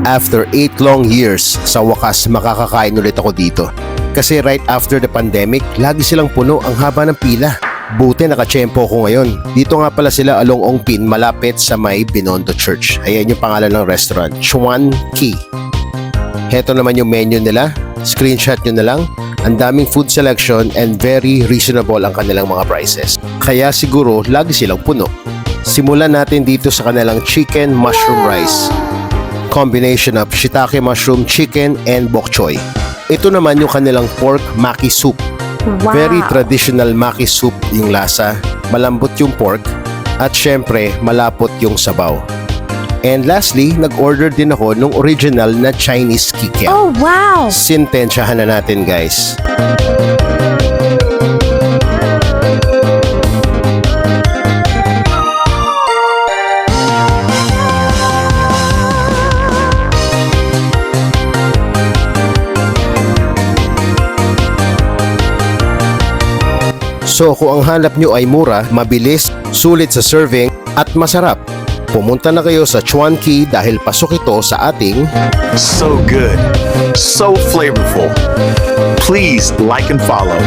After 8 long years, sa wakas makakakain ulit ako dito. Kasi right after the pandemic, lagi silang puno, ang haba ng pila. Buti nakachempo ko ngayon. Dito nga pala sila along Ongpin, malapit sa may Binondo Church. Ayan yung pangalan ng restaurant, Chuan Ki. Heto naman yung menu nila. Screenshot nyo na lang. Ang daming food selection and very reasonable ang kanilang mga prices. Kaya siguro lagi silang puno. Simulan natin dito sa kanilang chicken mushroom rice. Combination of shiitake mushroom, chicken, and bok choy. Ito naman yung kanilang pork maki soup. Wow. Very traditional maki soup yung lasa. Malambot yung pork. At syempre, malapot yung sabaw. And lastly, nag-order din ako ng original na Chinese kikiam. Oh, wow! Sintensyahan na natin, guys. So kung ang hanap nyo ay mura, mabilis, sulit sa serving, at masarap, pumunta na kayo sa Chuan Ki dahil pasok ito sa ating So good, so flavorful. Please like and follow.